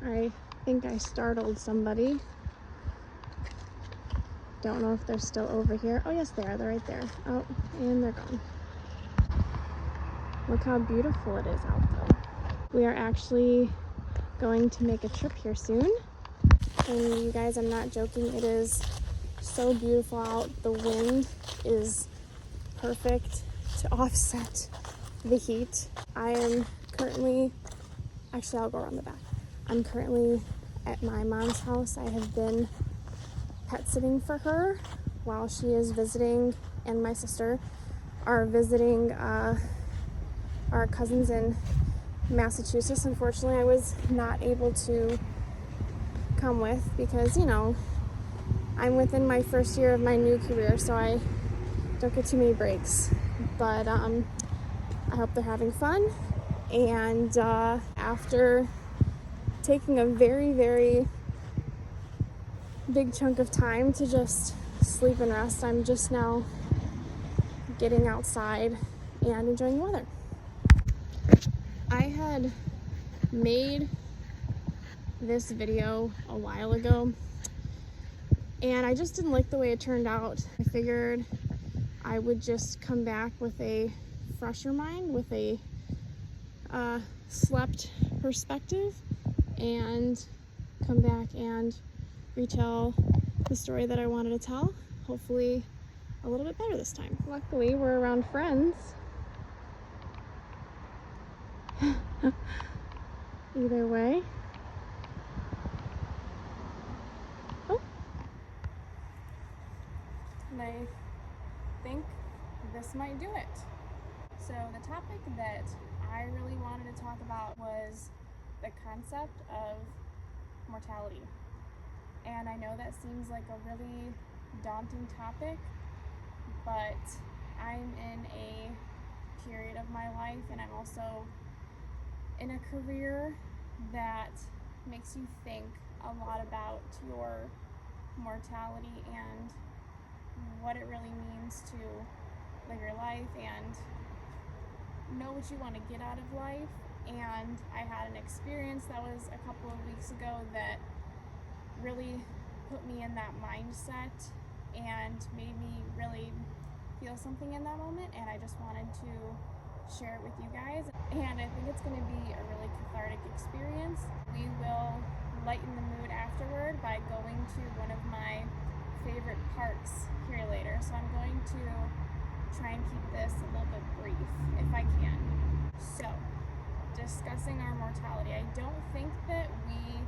I think I startled somebody. Don't know if they're still over here. Oh yes, they are. They're right there. Oh, and they're gone. Look how beautiful it is out though. We are actually going to make a trip here soon. And you guys, I'm not joking. It is so beautiful out. The wind is perfect to offset the heat. I am currently, actually I'll go around the back. I'm currently at my mom's house. I have been pet sitting for her while she is visiting, and my sister are visiting our cousins in Massachusetts. Unfortunately, I was not able to come with because, you know, I'm within my first year of my new career, so I don't get too many breaks. But I hope they're having fun. And after taking a very, very big chunk of time to just sleep and rest, I'm just now getting outside and enjoying the weather. I had made this video a while ago and I just didn't like the way it turned out. I figured I would just come back with a fresher mind, with a slept perspective, and come back and retell the story that I wanted to tell, hopefully a little bit better this time. Luckily, we're around friends. Either way. Oh. And I think this might do it. So the topic that I really wanted to talk about was the concept of mortality. And I know that seems like a really daunting topic, but I'm in a period of my life, and I'm also in a career that makes you think a lot about your mortality and what it really means to live your life and know what you want to get out of life. And I had an experience that was a couple of weeks ago that really put me in that mindset and made me really feel something in that moment, and I just wanted to share it with you guys. And I think it's going to be a really cathartic experience. We will lighten the mood afterward by going to one of my favorite parks here later, so I'm going to try and keep this a little bit brief if I can. So, discussing our mortality. I don't think that we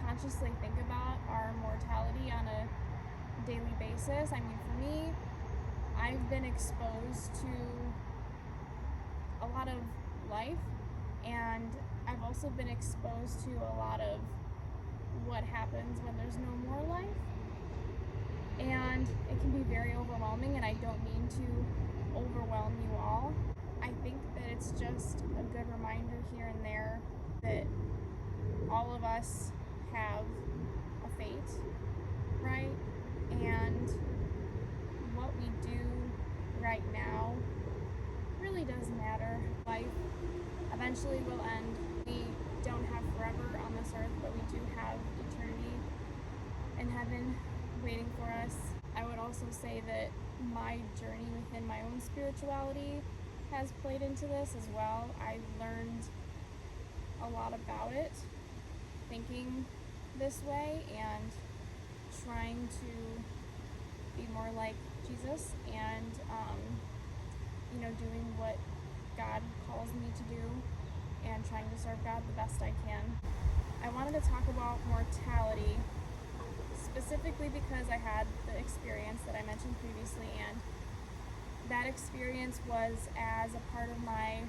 consciously think about our mortality on a daily basis. I mean, for me, I've been exposed to a lot of life, and I've also been exposed to a lot of what happens when there's no more life, and it can be very overwhelming, and I don't mean to overwhelm you all. I think that it's just a good reminder here and there that all of us have a fate, right? And what we do right now really does matter. Life eventually will end. We don't have forever on this earth, but we do have eternity in heaven waiting for us. I would also say that my journey within my own spirituality has played into this as well. I've learned a lot about it, thinking this way and trying to be more like Jesus and doing what God calls me to do and trying to serve God the best I can. I wanted to talk about mortality specifically because I had the experience that I mentioned previously, and that experience was as a part of my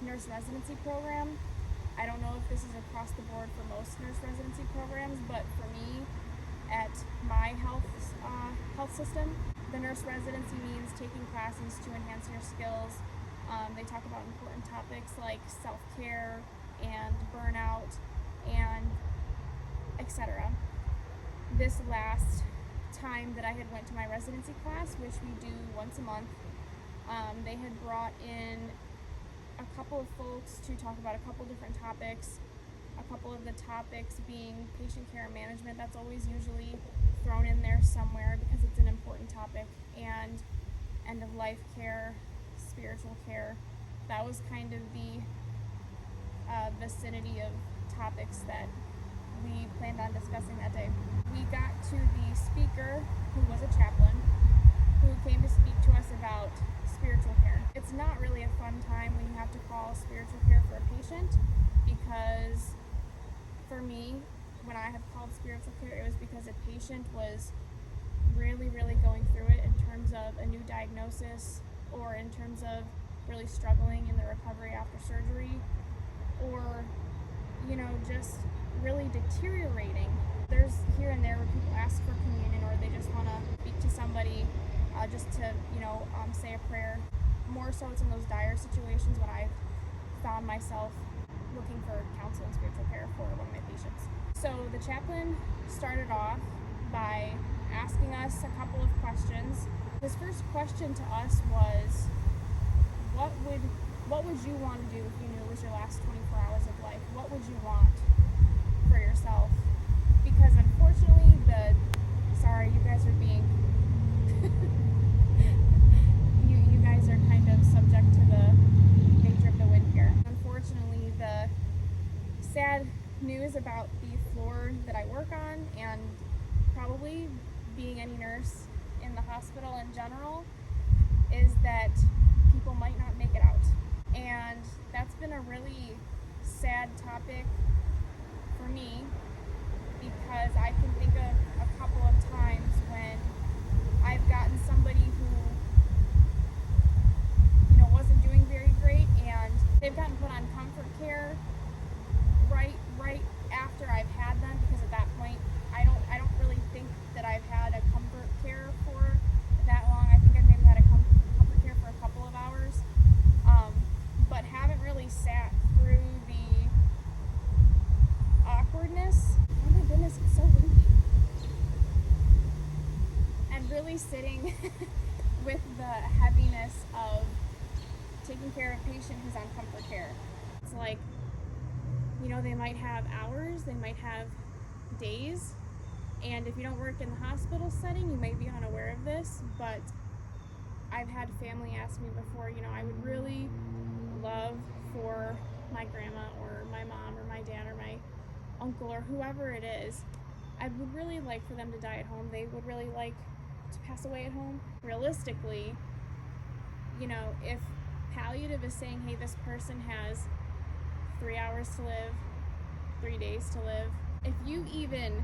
nurse residency program. I don't know if this is across the board for most nurse residency programs, but for me, at my health system, the nurse residency means taking classes to enhance your skills. They talk about important topics like self-care and burnout and etc. This last time that I had went to my residency class, which we do once a month, they had brought in a couple of folks to talk about a couple different topics, a couple of the topics being patient care and management. That's always usually thrown in there somewhere because it's an important topic, and end of life care, spiritual care. That was kind of the vicinity of topics that we planned on discussing that day. We got to the speaker, who was a chaplain, who came to speak to us about spiritual care. It's not really a fun time when you have to call spiritual care for a patient, because for me, when I have called spiritual care, it was because a patient was really, really going through it in terms of a new diagnosis, or in terms of really struggling in the recovery after surgery, or, you know, just really deteriorating. There's here and there where people ask for communion, or they just want to speak to somebody just to, say a prayer. More so it's in those dire situations when I've found myself looking for counsel and spiritual care for one of my patients. So the chaplain started off by asking us a couple of questions. His first question to us was, what would you want to do if you knew it was your last 24 hours of life? What would you want for yourself? Because unfortunately, sorry, you guys are being, you guys are kind of subject to the nature of the wind here. Unfortunately, the sad news about the floor that I work on, and probably being any nurse in the hospital in general, is that people might not make it out. And that's been a really sad topic for me, because I can think of a couple of times when I've gotten somebody who, wasn't doing very great, and they've gotten put on comfort care right after I've had them, because at that point I don't really think that I've had a comfort care for that long. I think I've maybe had a comfort care for a couple of hours, but haven't really sat through the awkwardness. Oh my goodness, it's so windy. And really sitting with the heaviness of taking care of a patient who's on comfort care. It's like, they might have hours, they might have days, and if you don't work in the hospital setting, you may be unaware of this, but I've had family ask me before, I would really love for my grandma or my mom or my dad or my uncle or whoever it is, I would really like for them to die at home. They would really like to pass away at home. Realistically, if palliative is saying, hey, this person has 3 hours to live, 3 days to live, if you even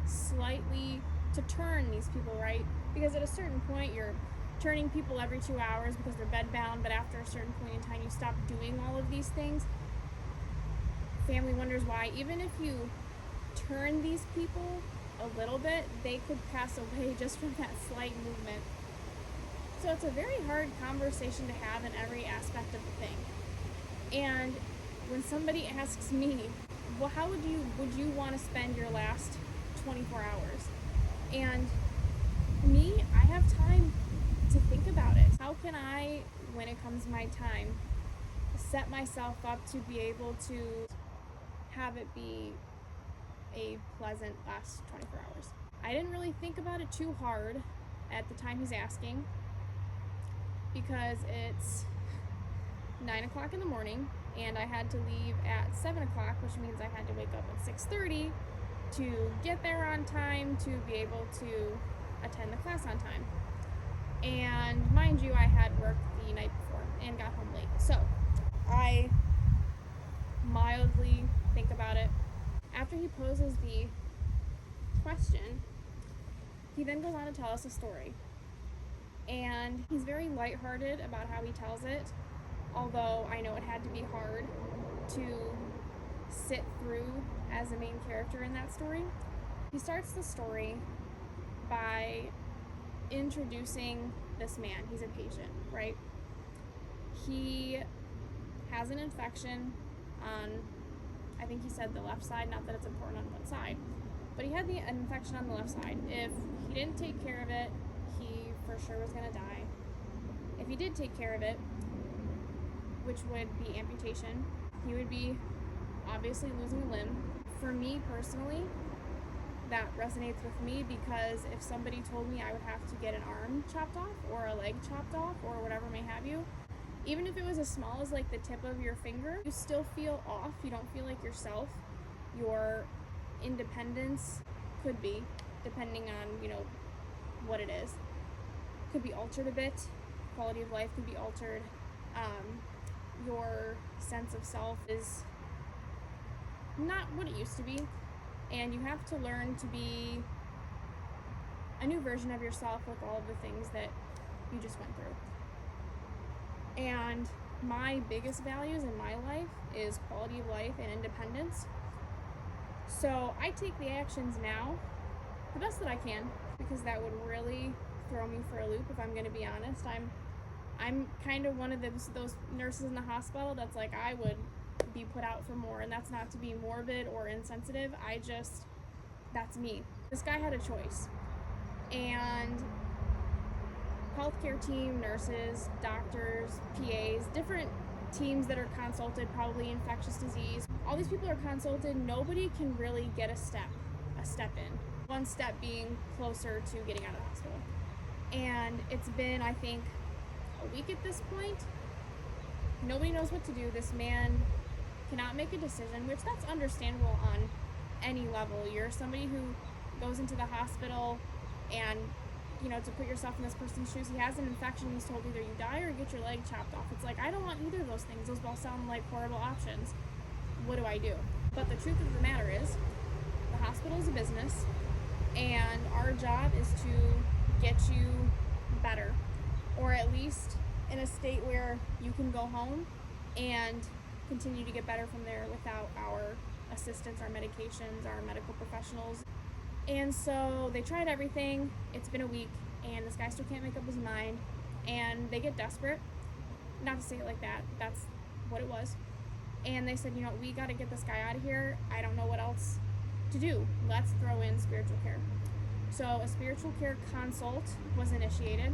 slightly to turn these people, right? Because at a certain point, you're turning people every 2 hours because they're bedbound, but after a certain point in time, you stop doing all of these things. Family wonders why. Even if you turn these people a little bit, they could pass away just from that slight movement. So it's a very hard conversation to have in every aspect of the thing. And when somebody asks me, well, how would you want to spend your last 24 hours? And me, I have time to think about it. How can I, when it comes my time, set myself up to be able to have it be a pleasant last 24 hours? I didn't really think about it too hard at the time he's asking, because it's 9 o'clock in the morning and I had to leave at 7 o'clock, which means I had to wake up at 6:30 to get there on time to be able to attend the class on time. And mind you, I had work the night before and got home late. So I mildly think about it. After he poses the question, he then goes on to tell us a story. And he's very lighthearted about how he tells it, although I know it had to be hard to sit through as a main character in that story. He starts the story by introducing this man. He's a patient, right? He has an infection on, I think he said the left side, not that it's important on what side, but he had an infection on the left side. If he didn't take care of it, he for sure was going to die. If he did take care of it, which would be amputation, he would be obviously losing a limb. For me personally, that resonates with me because if somebody told me I would have to get an arm chopped off or a leg chopped off or whatever may have you, even if it was as small as like the tip of your finger, you still feel off. You don't feel like yourself. Your independence could be, depending on, what it is, could be altered a bit. Quality of life could be altered. Your sense of self is not what it used to be. And you have to learn to be a new version of yourself with all of the things that you just went through. And my biggest values in my life is quality of life and independence. So I take the actions now the best that I can, because that would really throw me for a loop if I'm going to be honest. I'm kind of one of those nurses in the hospital that's like, I would be put out for more, and that's not to be morbid or insensitive. That's me. This guy had a choice, and healthcare team, nurses, doctors, PAs, different teams that are consulted, probably infectious disease, all these people are consulted. Nobody can really get a step in, one step being closer to getting out of the hospital. And it's been, I think, a week at this point. Nobody knows what to do. This man cannot make a decision, which that's understandable on any level. You're somebody who goes into the hospital and, to put yourself in this person's shoes, he has an infection, he's told either you die or get your leg chopped off. It's like, I don't want either of those things. Those both sound like horrible options. What do I do? But the truth of the matter is, the hospital is a business, and our job is to get you better, or at least in a state where you can go home and continue to get better from there without our assistance, our medications, our medical professionals. And so they tried everything. It's been a week, and this guy still can't make up his mind, and they get desperate. Not to say it like that, that's what it was. And they said, we got to get this guy out of here. I don't know what else to do. Let's throw in spiritual care. So a spiritual care consult was initiated,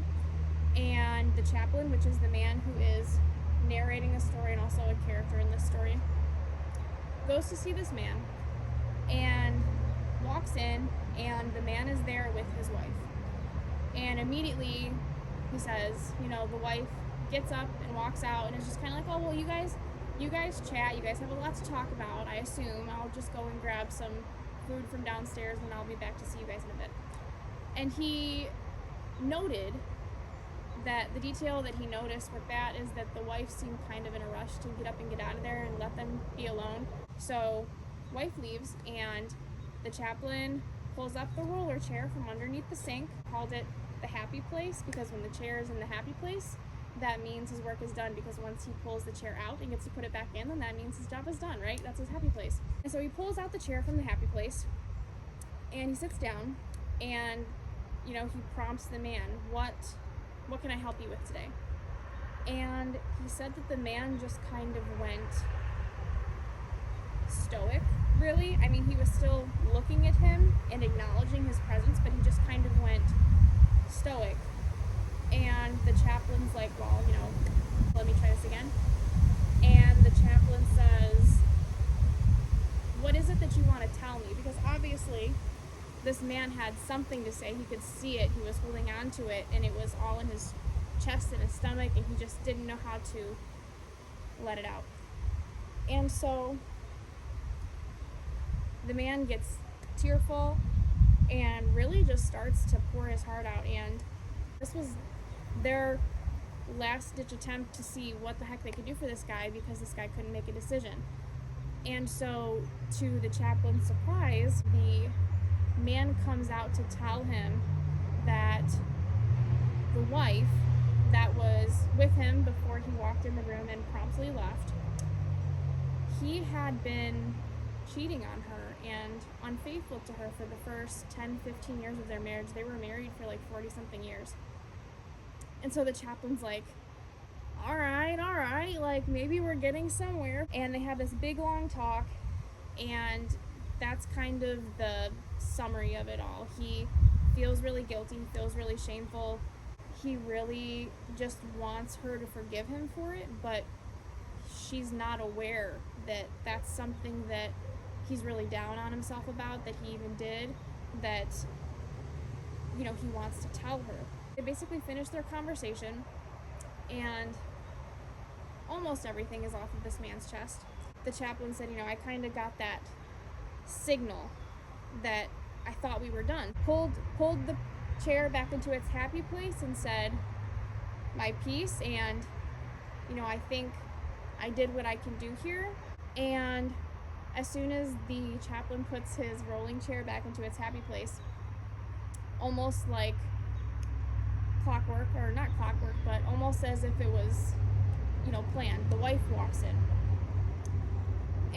and the chaplain, which is the man who is narrating a story and also a character in this story, goes to see this man and walks in, and the man is there with his wife. And immediately he says, the wife gets up and walks out, and it's just kind of like, oh, well, you guys chat, you guys have a lot to talk about, I assume. I'll just go and grab some food from downstairs, and I'll be back to see you guys in a bit. And he noted that the detail that he noticed with that is that the wife seemed kind of in a rush to get up and get out of there and let them be alone. So wife leaves, and the chaplain pulls up the roller chair from underneath the sink, called it the happy place, because when the chair is in the happy place, that means his work is done, because once he pulls the chair out and gets to put it back in, then that means his job is done, right? That's his happy place. And so he pulls out the chair from the happy place, and he sits down, and he prompts the man, what can I help you with today? And he said that the man just kind of went stoic, really. I mean, he was still looking at him and acknowledging his presence, but he just kind of went stoic. And the chaplain's like, well, let me try this again. And the chaplain says, what is it that you want to tell me? Because obviously this man had something to say. He could see it. He was holding on to it, and it was all in his chest and his stomach, and he just didn't know how to let it out. And so the man gets tearful and really just starts to pour his heart out. And this was their last-ditch attempt to see what the heck they could do for this guy, because this guy couldn't make a decision. And so, to the chaplain's surprise, the man comes out to tell him that the wife that was with him before he walked in the room and promptly left, he had been cheating on her and unfaithful to her for the first 10-15 years of their marriage. They were married for like 40-something years. And so the chaplain's like, all right, like maybe we're getting somewhere. And they have this big long talk, and that's kind of the summary of it all. He feels really guilty, he feels really shameful. He really just wants her to forgive him for it, but she's not aware that that's something that he's really down on himself about, that he even did, that, you know, he wants to tell her. They basically finished their conversation, and almost everything is off of this man's chest. The chaplain said, you know, I kind of got that signal that I thought we were done. Pulled the chair back into its happy place and said, my piece, and, you know, I think I did what I can do here. And as soon as the chaplain puts his rolling chair back into its happy place, almost like clockwork, or not clockwork, but almost as if it was, you know, planned, the wife walks in.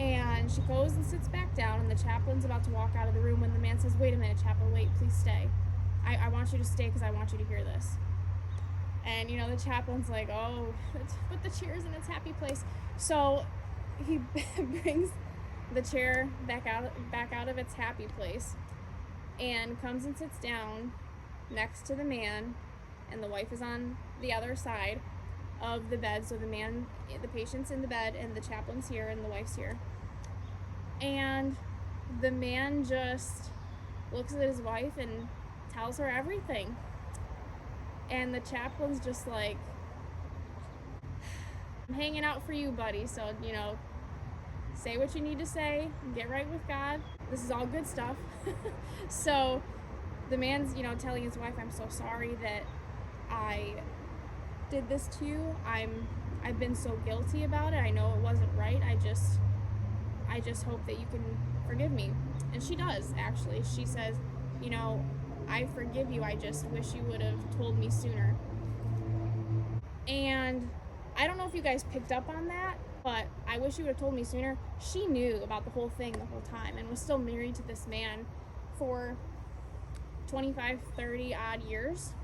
And she goes and sits back down, and the chaplain's about to walk out of the room when the man says, wait a minute, chaplain, wait, please stay. I want you to stay because I want you to hear this. And, you know, the chaplain's like, oh, let's put the chairs in its happy place. So he brings the chair back out of its happy place and comes and sits down next to the man, and the wife is on the other side of the bed. So the patient's in the bed, and the chaplain's here, and the wife's here. And the man just looks at his wife and tells her everything. And the chaplain's just like, I'm hanging out for you, buddy. So, you know, say what you need to say, get right with God. This is all good stuff. So the man's, you know, telling his wife, I'm so sorry that I did this to you. I've been so guilty about it. I know it wasn't right. I just hope that you can forgive me. And she does, actually. She says, you know, I forgive you. I just wish you would have told me sooner. And I don't know if you guys picked up on that, but I wish you would have told me sooner. She knew about the whole thing the whole time and was still married to this man for 25, 30 odd years,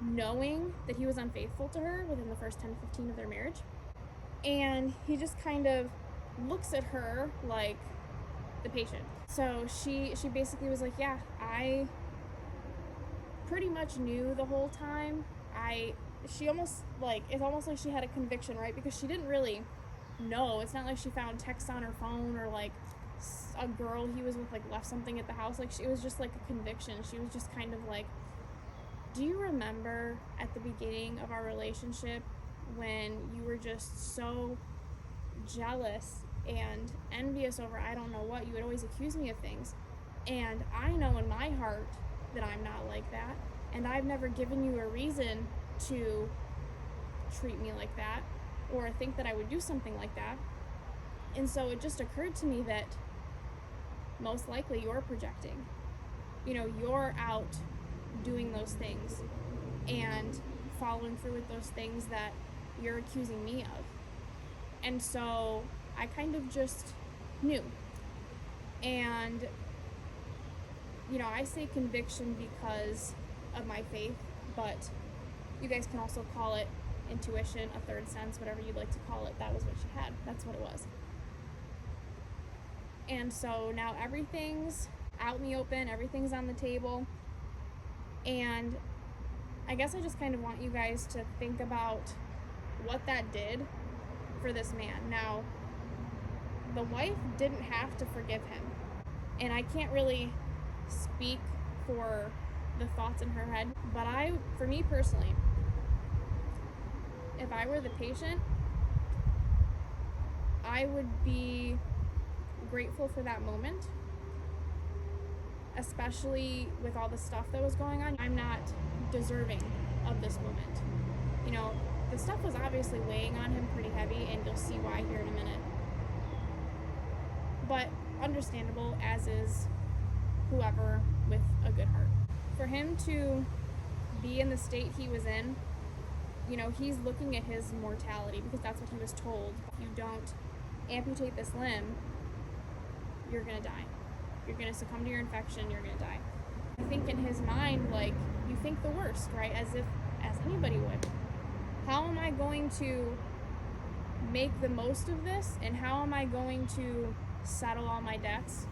knowing that he was unfaithful to her within the first 10, 15 of their marriage. And he just kind of looks at her like the patient. So she basically was like, yeah, I pretty much knew the whole time. She almost like, it's almost like she had a conviction, right? Because she didn't really know. It's not like she found texts on her phone, or like a girl he was with like left something at the house. Like, it was just like a conviction. She was just kind of like, do you remember at the beginning of our relationship when you were just so jealous and envious over I don't know what? You would always accuse me of things. And I know in my heart that I'm not like that. And I've never given you a reason to treat me like that or think that I would do something like that. And so it just occurred to me that most likely you're projecting. You know, you're out doing those things and following through with those things that you're accusing me of. And so I kind of just knew. And, you know, I say conviction because of my faith, but you guys can also call it intuition, a third sense, whatever you'd like to call it. That was what she had. That's what it was. And so now everything's out in the open, everything's on the table. And I guess I just kind of want you guys to think about what that did for this man. Now, the wife didn't have to forgive him. And I can't really speak for the thoughts in her head, but for me personally, if I were the patient, I would be grateful for that moment, especially with all the stuff that was going on. I'm not deserving of this moment. You know, the stuff was obviously weighing on him pretty heavy, and you'll see why here in a minute. But understandable, as is whoever with a good heart. For him to be in the state he was in, you know, he's looking at his mortality because that's what he was told. If you don't amputate this limb, you're gonna die. You're gonna succumb to your infection, you're gonna die. I think in his mind, like, you think the worst, right? As anybody would. How am I going to make the most of this? And how am I going to settle all my debts?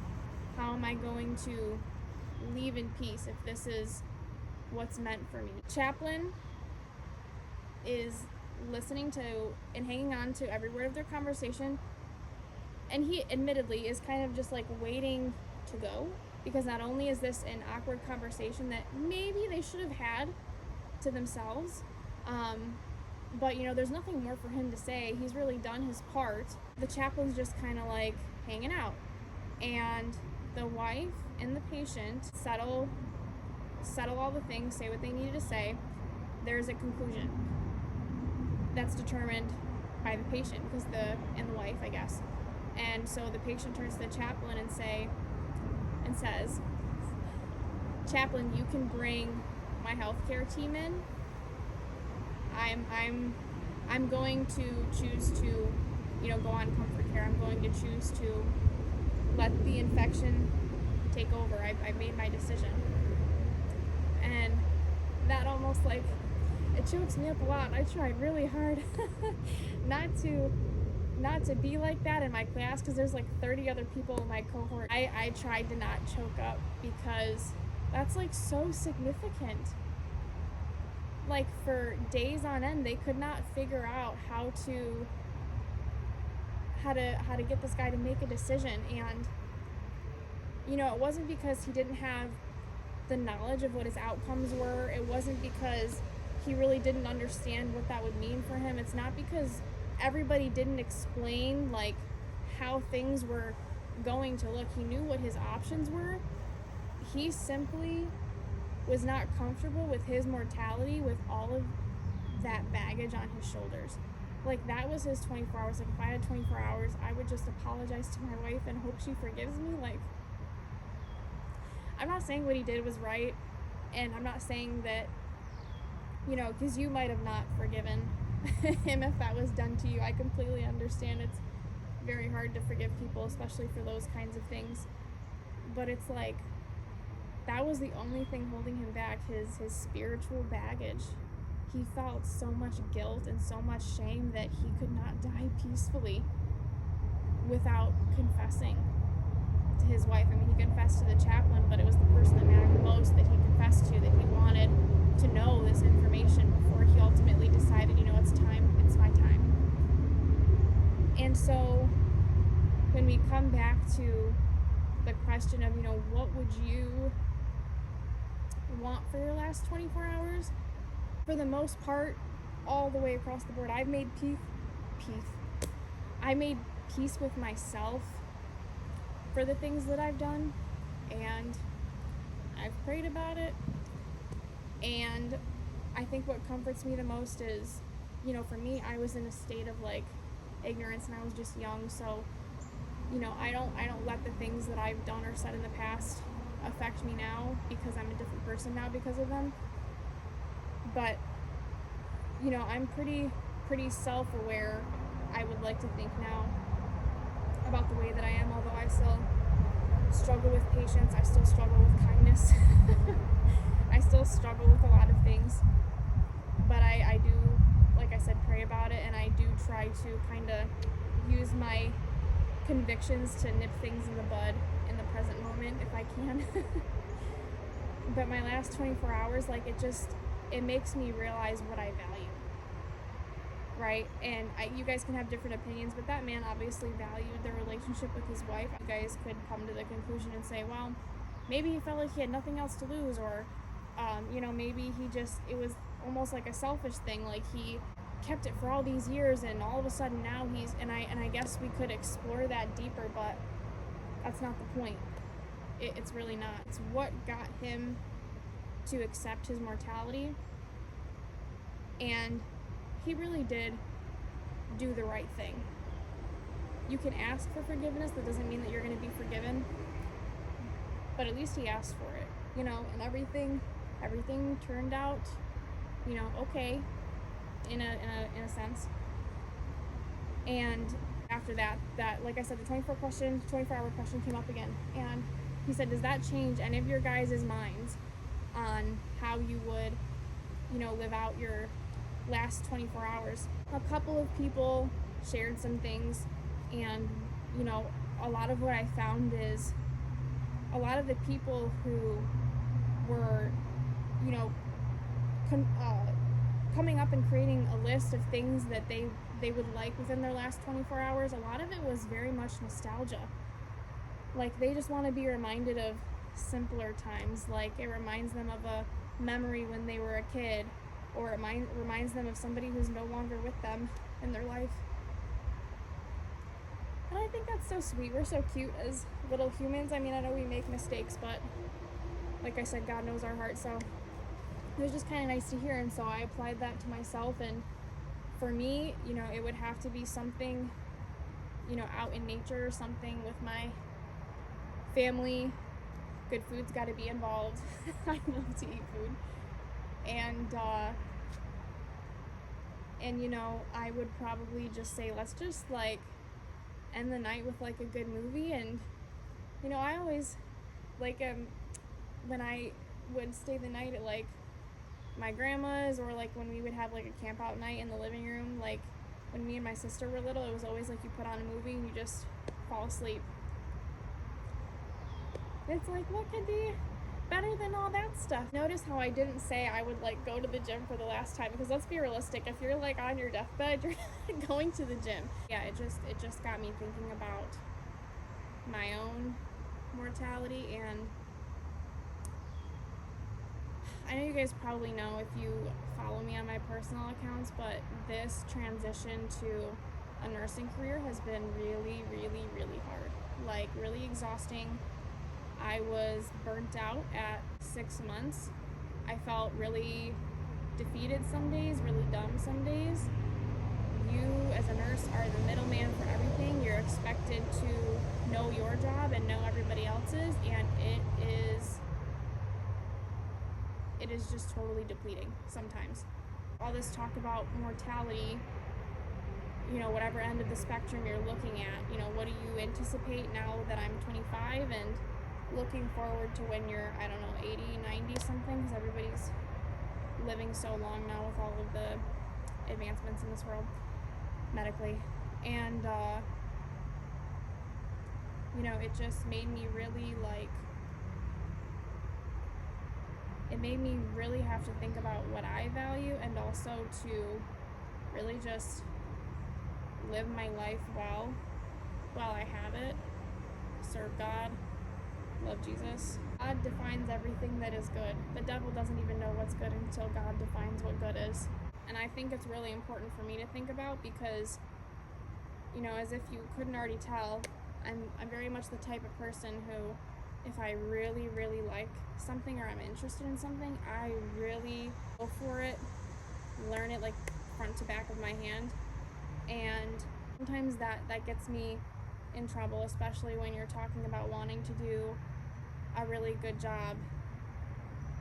How am I going to leave in peace if this is what's meant for me? Chaplain is listening to and hanging on to every word of their conversation, And he admittedly is kind of just like waiting to go, because not only is this an awkward conversation that maybe they should have had to themselves, but there's nothing more for him to say. He's really done his part. The chaplain's just kind of like hanging out, and the wife and the patient settle all the things, say what they needed to say. There's a conclusion that's determined by the patient and the wife, I guess. And so the patient turns to the chaplain and says, "Chaplain, you can bring my healthcare team in. I'm going to choose to, go on comfort care. I'm going to choose to let the infection take over. I've made my decision." And that almost like, it chokes me up a lot. I tried really hard not to be like that in my class, because there's like 30 other people in my cohort. I tried to not choke up, because that's like so significant. Like for days on end, they could not figure out how to get this guy to make a decision. And it wasn't because he didn't have the knowledge of what his outcomes were. It wasn't because he really didn't understand what that would mean for him. It's not because everybody didn't explain like how things were going to look. He knew what his options were. He simply was not comfortable with his mortality, with all of that baggage on his shoulders. Like, that was his 24 hours. Like, if I had 24 hours, I would just apologize to my wife and hope she forgives me. Like, I'm not saying what he did was right, and I'm not saying that, because you might have not forgiven him if that was done to you. I completely understand. It's very hard to forgive people, especially for those kinds of things. But it's like, that was the only thing holding him back, his spiritual baggage. He felt so much guilt and so much shame that he could not die peacefully without confessing to his wife. I mean, he confessed to the chaplain, but it was the person that mattered most that he confessed to, that he wanted to know this information before he ultimately decided, it's my time. And so when we come back to the question of, what would you want for your last 24 hours? For the most part, all the way across the board, I've made peace with myself for the things that I've done, and I've prayed about it. And I think what comforts me the most is, for me, I was in a state of like ignorance, and I was just young, so I don't let the things that I've done or said in the past affect me now, because I'm a different person now because of them. But I'm pretty self-aware, I would like to think now, about the way that I am, although I still struggle with patience, I still struggle with kindness. I still struggle with a lot of things, but I do, like I said, pray about it, and I do try to kind of use my convictions to nip things in the bud in the present moment if I can. But my last 24 hours, like, it makes me realize what I value, right? And you guys can have different opinions, but that man obviously valued the relationship with his wife. You guys could come to the conclusion and say, well, maybe he felt like he had nothing else to lose, or maybe it was almost like a selfish thing, like he kept it for all these years and all of a sudden now and I guess we could explore that deeper, but that's not the point. It's really not. It's what got him to accept his mortality, and he really did do the right thing. You can ask for forgiveness, that doesn't mean that you're going to be forgiven, but at least he asked for it, and everything turned out, okay, in a sense. And after that, like I said, the 24-hour question came up again, and he said, does that change any of your guys' minds on how you would, live out your last 24 hours? A couple of people shared some things, and, a lot of what I found is a lot of the people who were, coming up and creating a list of things that they would like within their last 24 hours, a lot of it was very much nostalgia. Like, they just want to be reminded of simpler times. Like, it reminds them of a memory when they were a kid, or it reminds them of somebody who's no longer with them in their life. And I think that's so sweet. We're so cute as little humans. I mean, I know we make mistakes, but like I said, God knows our heart, so it was just kind of nice to hear. And so I applied that to myself, and for me, you know, it would have to be something, you know, out in nature, something with my family. Good food's got to be involved. I love to eat food. And you know, I would probably just say, let's just like end the night with like a good movie. And you know, I always like when I would stay the night at like my grandma's, or like when we would have like a camp out night in the living room, like when me and my sister were little, it was always like you put on a movie and you just fall asleep. It's like, what could be better than all that stuff? Notice how I didn't say I would like go to the gym for the last time, because let's be realistic, if you're like on your deathbed, you're not going to the gym. Yeah, it just got me thinking about my own mortality. And I know you guys probably know if you follow me on my personal accounts, but this transition to a nursing career has been really, really, really hard. Like, really exhausting. I was burnt out at 6 months. I felt really defeated some days, really dumb some days. You, as a nurse, are the middleman for everything. You're expected to know your job and know everybody else's, and it is just totally depleting sometimes. All this talk about mortality, you know, whatever end of the spectrum you're looking at, you know, what do you anticipate now that I'm 25 and looking forward to when you're, I don't know, 80, 90 something, because everybody's living so long now with all of the advancements in this world medically. And you know, it just made me really like, it made me really have to think about what I value, and also to really just live my life well while I have it, serve God, love Jesus. God defines everything that is good. The devil doesn't even know what's good until God defines what good is. And I think it's really important for me to think about, because, you know, as if you couldn't already tell, I'm very much the type of person who, if I really, really like something or I'm interested in something, I really go for it, learn it like front to back of my hand. And sometimes that gets me in trouble, especially when you're talking about wanting to do a really good job,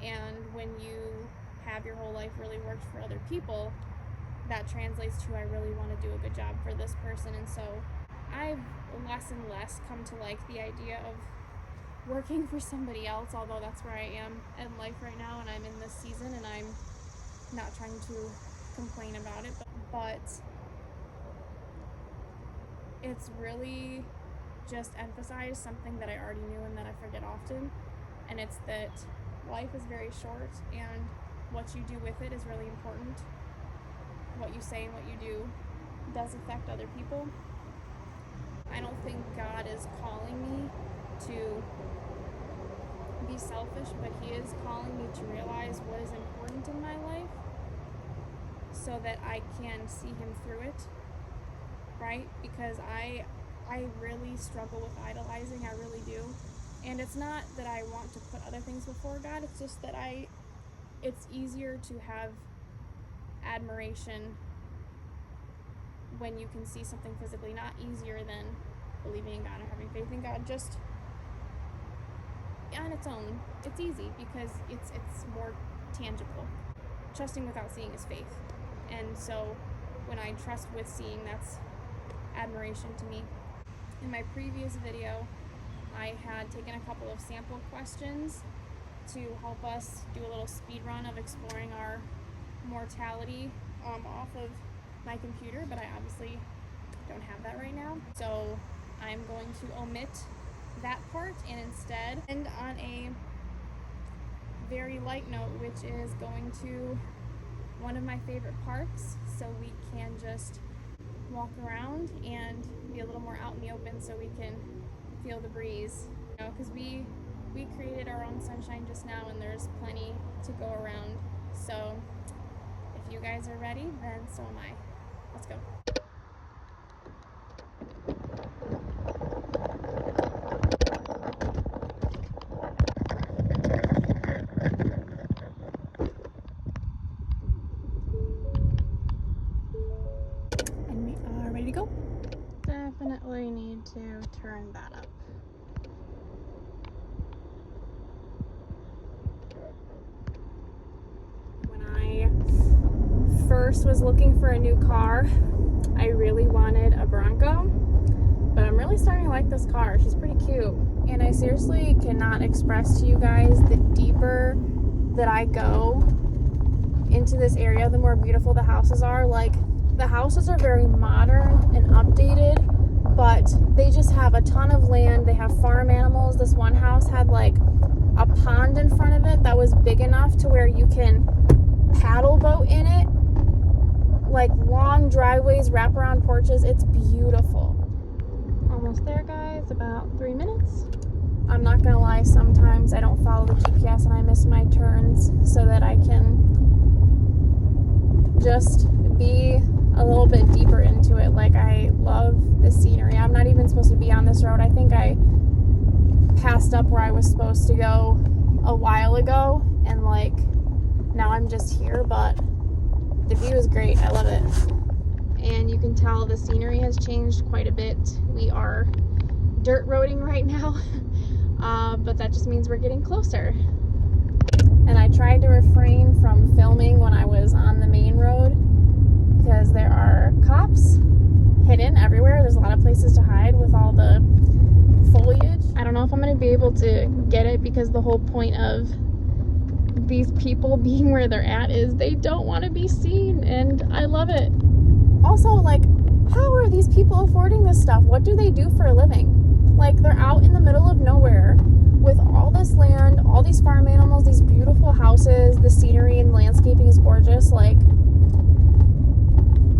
and when you have your whole life really worked for other people, that translates to, I really want to do a good job for this person. And so I've less and less come to like the idea of working for somebody else, although that's where I am in life right now, and I'm in this season, and I'm not trying to complain about it, but it's really just emphasized something that I already knew and that I forget often, and it's that life is very short, and what you do with it is really important. What you say and what you do does affect other people. I don't think God is calling me to be selfish, but He is calling me to realize what is important in my life so that I can see Him through it, right? Because I really struggle with idolizing, I really do. And it's not that I want to put other things before God, it's just that it's easier to have admiration when you can see something physically, not easier than believing in God or having faith in God. Just on its own, it's easy because it's more tangible. Trusting without seeing is faith. And so when I trust with seeing, that's admiration to me. In my previous video, I had taken a couple of sample questions to help us do a little speed run of exploring our mortality off of my computer, but I obviously don't have that right now. So I'm going to omit that part and instead end on a very light note, which is going to one of my favorite parks, so we can just walk around and be a little more out in the open so we can feel the breeze. You know, because we created our own sunshine just now, and there's plenty to go around. So if you guys are ready, then so am I. Let's go. And we are ready to go. Definitely need to turn that up. When I first was looking for a new car, I really wanted a Bronco, but I'm really starting to like this car. She's pretty cute, and I seriously cannot express to you guys the deeper that I go into this area, the more beautiful the houses are. Like, the houses are very modern and updated, but they just have a ton of land. They have farm animals. This one house had like a pond in front of it that was big enough to where you can paddle boat in it. Like, long driveways, wraparound porches. It's beautiful. Almost there, guys. About 3 minutes. I'm not gonna lie, sometimes I don't follow the GPS and I miss my turns so that I can just be a little bit deeper into it. Like, I love the scenery. I'm not even supposed to be on this road. I think I passed up where I was supposed to go a while ago, and like, now I'm just here, but the view is great. I love it. And you can tell the scenery has changed quite a bit. We are dirt roading right now, but that just means we're getting closer. And I tried to refrain from filming when I was on the main road because there are cops hidden everywhere. There's a lot of places to hide with all the foliage. I don't know if I'm going to be able to get it because the whole point of these people being where they're at is they don't want to be seen, and I love it. Also, like, how are these people affording this stuff? What do they do for a living? Like, they're out in the middle of nowhere with all this land, all these farm animals, these beautiful houses, the scenery and landscaping is gorgeous. Like,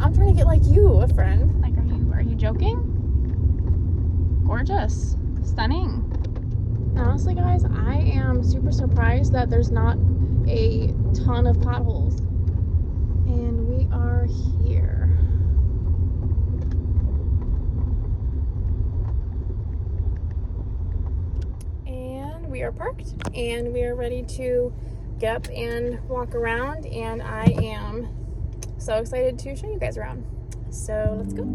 I'm trying to get like you, a friend. Like, are you joking? Gorgeous. Stunning. Honestly, guys, I am super surprised that there's not a ton of potholes. And we are here. And we are parked, and we are ready to get up and walk around, and I am so excited to show you guys around. So let's go.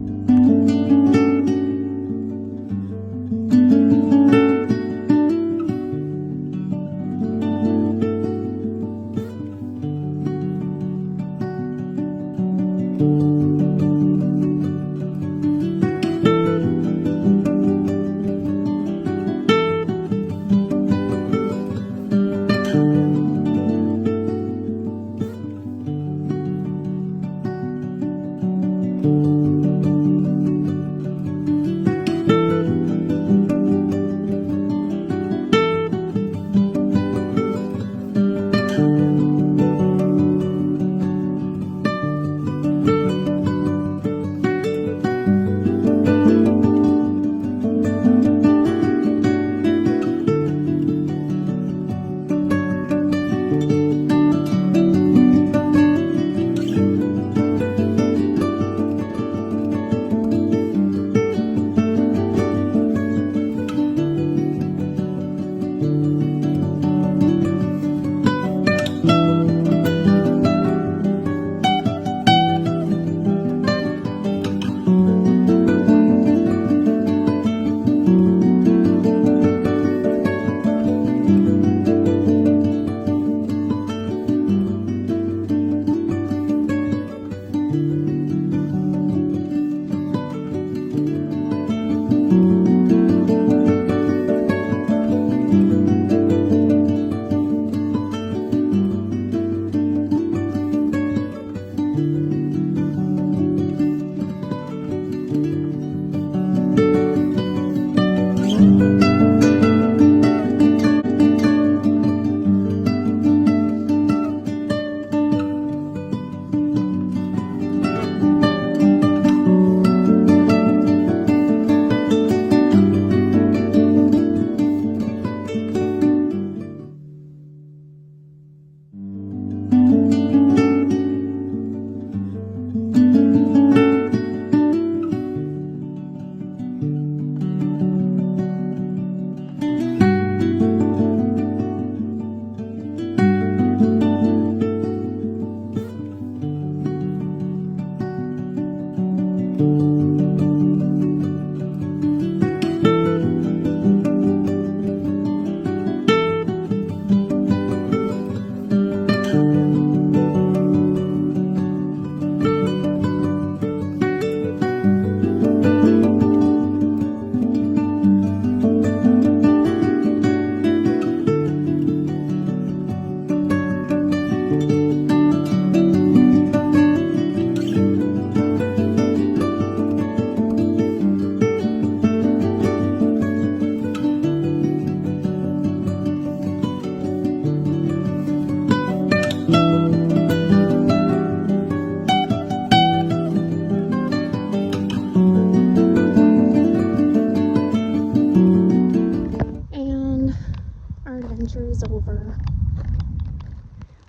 is over.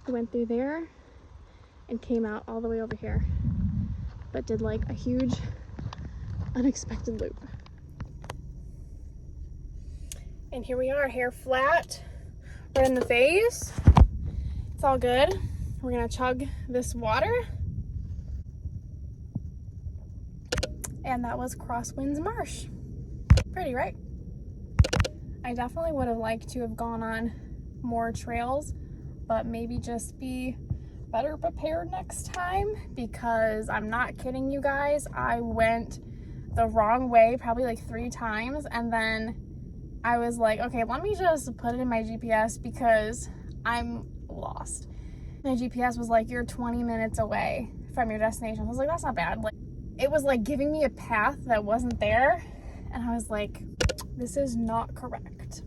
We went through there and came out all the way over here, but did like a huge unexpected loop. And here we are, hair flat, right in the face. It's all good. We're gonna chug this water. And that was Crosswinds Marsh. Pretty, right? I definitely would have liked to have gone on more trails, but maybe just be better prepared next time, because I'm not kidding you guys. I went the wrong way probably like 3 times, and then I was like, okay, let me just put it in my GPS because I'm lost. My GPS was like, you're 20 minutes away from your destination. I was like, that's not bad. Like, it was like giving me a path that wasn't there, and I was like, this is not correct.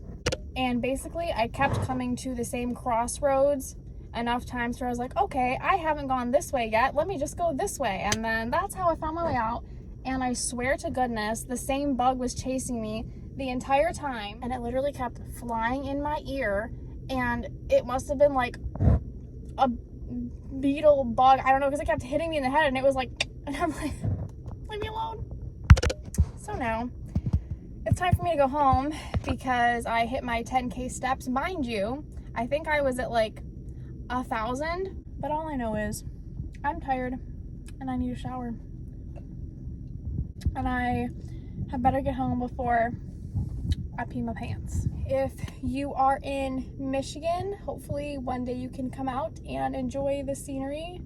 And basically I kept coming to the same crossroads enough times where I was like, okay, I haven't gone this way yet, let me just go this way. And then that's how I found my way out. And I swear to goodness, the same bug was chasing me the entire time, and it literally kept flying in my ear, and it must have been like a beetle bug, I don't know, because it kept hitting me in the head, and it was like, and I'm like, leave me alone. So now it's time for me to go home because I hit my 10K steps. Mind you, I think I was at like 1,000, but all I know is I'm tired and I need a shower, and I had better get home before I pee my pants. If you are in Michigan, hopefully one day you can come out and enjoy the scenery.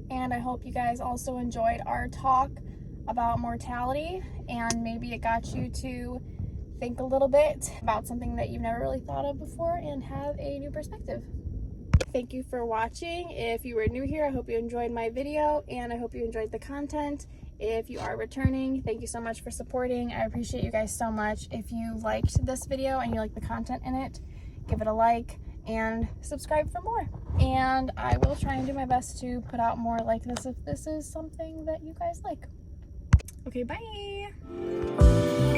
And I hope you guys also enjoyed our talk about mortality, and maybe it got you to think a little bit about something that you've never really thought of before and have a new perspective. Thank you for watching. If you were new here, I hope you enjoyed my video, and I hope you enjoyed the content. If you are returning, thank you so much for supporting. I appreciate you guys so much. If you liked this video and you like the content in it, give it a like and subscribe for more. And I will try and do my best to put out more like this if this is something that you guys like. Okay, bye.